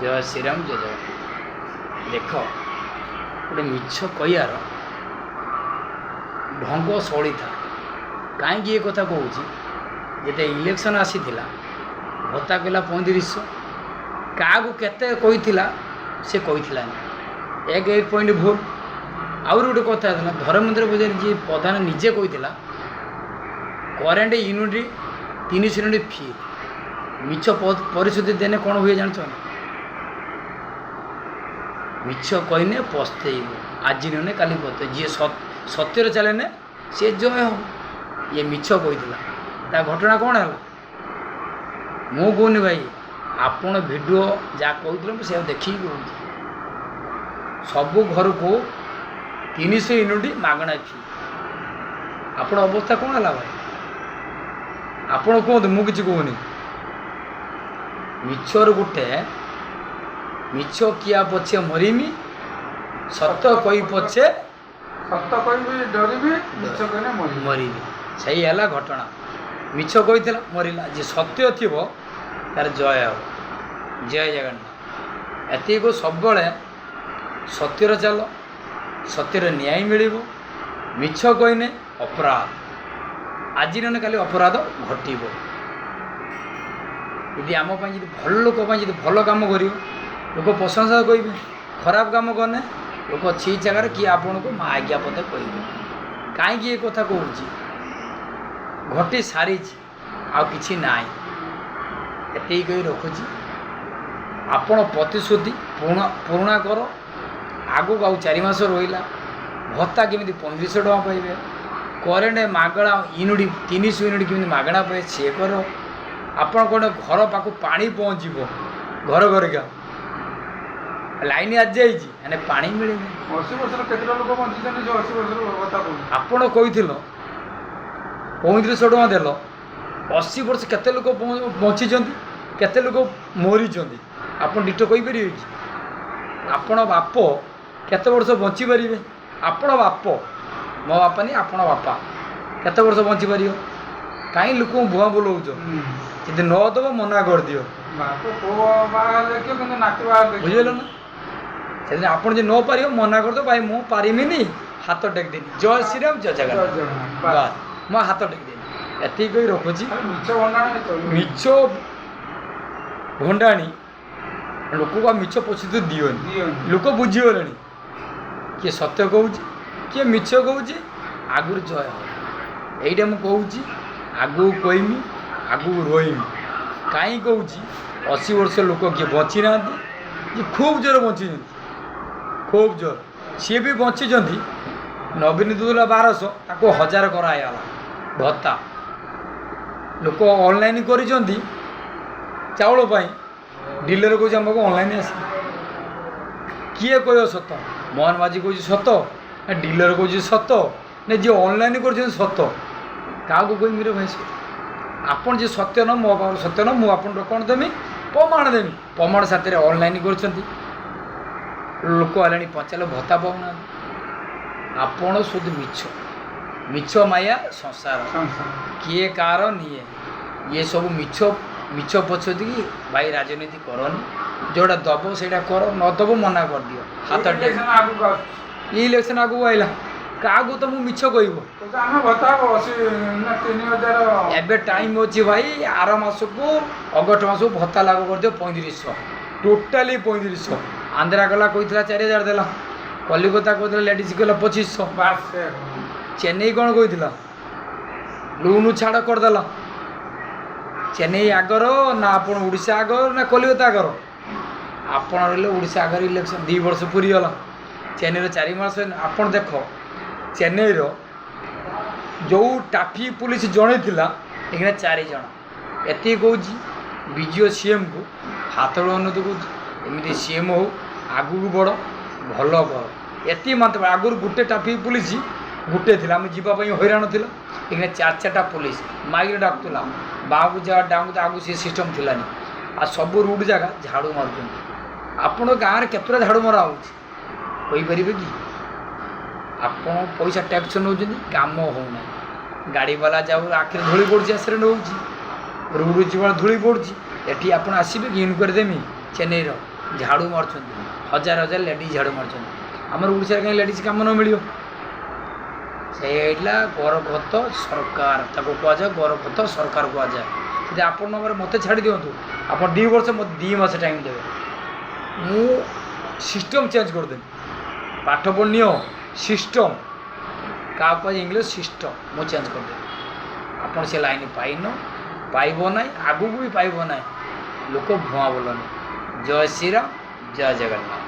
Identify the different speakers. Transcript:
Speaker 1: जय श्रीराम जय जगन्नाथ। देख गोटे मिछ कहियार ढंग शैली था कहीं ये कथा कहूँ जिते इलेक्शन आसीला भत्ता कहला 3500 क्या केते से कही एक पॉइंट भूल आउर गोटे कथा धर्मेन्द्र बजारी जी प्रधान निजे कही करेन्ट यूनिट 300 यूनिट फ्री मिछ परिशोधी देने कौन हुए जान मिछ कहने पस्तेब आज नुने काली पस्ते जी सत्यर चले ने सी जय हो ये मिछ कही घटना कौन है मु कहूनी भाई आपण भिडियो जहाँ कहते से देखिए कहूँ सबू घर को 300 यूनिट मागणा फ्री आपण अवस्था कौन है भाई आपण कहते मुझे कहूनी मिछर गोटे मिछ किया पछे मरीमी सत कही पछे
Speaker 2: सत कही डरबी मिछ कहने
Speaker 1: मरीबी सही है घटना मिछ कही मरला जी सत्य थी तार जय हो जय जगन्नाथ एति को सब सत्यर चल सत्यर न्याय मिल मिछ कहने अपराध आज न काली अपराध घटब यदि आम भल लोक भल कम कर लोक प्रशंसा कहे खराब कम कने लोक छी जगार किए आपन को माँ आज्ञा पते कहे कहीं ये कथा कहूँ घटी सारी कि ना एत कही रखुची आपण प्रतिश्रुति पुराणा कर आगू आउ 4 मास रहा भत्ता केमी 3500 टଙ୍କା पाइबे करेन्ट मागणा यूनिट 300 यूनिट केमी मागणा पाए सी कर आपण कौन घर पाक पानी पहुँचब घर घरिका लाइन आज जाइए पानी मिले
Speaker 2: 80 वर्ष केते लोक बंचिछन जो 80 वर्ष भत्ता
Speaker 1: आपण कही 3500 टଙ୍କା देल 80 वर्ष केते लोक बंचिछन केते लोक मरीछन आपण डिटो कहि परिबे कि आपण बाप केते वर्ष बंची परिबे आपण बाप मो बापा नहीं आपण बापा केते वर्ष बंची परियो कहीं लोक भुआ बोलाउछ यदि न दब मना कर दियो बुझल ना से आप न पार मना कर दो भाई मु पारिमिनी हाथ टेक देनी जय श्रीराम जय जगन्नाथ बस मो हाथ टेक देनी एति कही रखुची मिछ भंडाणी लोक को मिछ पोषित दियोनी लोक बुझीगले किए सत्य कहूँ किए मिछ कहूँ आगुरी जय हो यहीटा मुझे कहूँ आगू कहमी आगू रोईमी कहीं कहूँ 80 वर्ष लोक किए बची ना खूब जोर बची खूब जोर सी भी बची नवीन दूला 1200 ताको 1000 कराला भत्ता लोक ऑनलाइन कर चाउल डीलर कह आमको ऑनलाइन आस किए कह सत मोहन माझी कह सत डीलर कह सत ना जी ऑनलाइन कर सत क्या कह मेरे भाई आपन जी सत्य न मो पावर सत्य न मुझे कौन देमी देमी प्रमाण साथी ऑनलाइन कर लोक आने पचारे भत्ता पाऊना आपण शुद्ध मिछ मिछ माया संसार किए कार निए ये सब मिछ मिछ पछोदी भाई राजनीति करनी जोड़ा दब से कर न दब मना कर दियो हाथ इलेक्शन आगू आइला क्या तो मुझे मिछ कह टाइम अच्छी भाई आर मस को अगस्ट मस भत्ता लागू कर दियो 3500 टोटाली 3500 आंध्रा गला कही 4000 देला कलिकता कहला लेडीज कहला 2500 चेन्नई कौन कही लुनु छाड़ करदेला चेन्नई आगर ना आपण ओडिशा आगर ना कलिकता आगर आपण रही ओडिशा आगर इलेक्शन 2 वर्ष पूरी गला चेन्नई 4 मास आपण देख चेन्नई जो टाफी पुलिस जड़े थिला एखने 4 जन एति कहूँ विजय सीएम को हाथ अनुरोध कह एमती सीएम हो आगू बढ़ भल कर एति मात्र आगुरी गोटे टाफी पुलिस गोटे थी आम जावाई हैरान थी एखने 4-4टा पुलिस माइक डाकुला बाबू जगह डाक आगू सी सिस्टम थिलानी आ सब रूट जगह झाड़ू मार आपण गाँव में केतटा झाड़ू मरा होपारे कि आपण पैसा टैक्स नौ काम होना गाड़ी वाला जाऊ आखिर धूली पड़ी आसरे नौ रोड जीवन धूली पड़ी ये आप आसबे कि इनक्वारी देमी चेन्नई ଝାଡ଼ୁ ମାରୁଛନ୍ତି, ହଜାର ହଜାର ଲେଡ଼ିଜ୍ ଝାଡ଼ୁ ମାରୁଛନ୍ତି। ଆମର ଓଡ଼ିଶାରେ କାହିଁ ଲେଡ଼ିଜ୍ କାମ ନ ମିଳିବ? ସେଇଟା ଗରଖତ ସରକାର, ତାକୁ କୁହାଯାଏ ଗରଖତ ସରକାର କୁହାଯାଏ। ଯଦି ଆପଣ ନମ୍ବର ମୋତେ ଛାଡ଼ି ଦିଅନ୍ତୁ, ଆପଣ 2 ବର୍ଷ ମୋତେ 2 ମାସ ଟାଇମ୍ ଦେବେ, ମୁଁ ସିଷ୍ଟମ୍ ଚେଞ୍ଜ କରିଦେବି। ପାଠ ପଢ଼ନିଅ ସିଷ୍ଟମ୍, କାହା ପାଇଁ ଇଂଲିଶ ସିଷ୍ଟମ୍ ମୁଁ ଚେଞ୍ଜ କରିଦେବି। ଆପଣ ସେ ଲାଇନ୍ ପାଇବ ନାହିଁ, ଆଗକୁ ବି ପାଇବ ନାହିଁ। ଲୋକ ଭୁଆଁ ବୋଲନି। ଜୟ ଶ୍ରୀରାମ, ଜୟ ଜଗନ୍ନାଥ।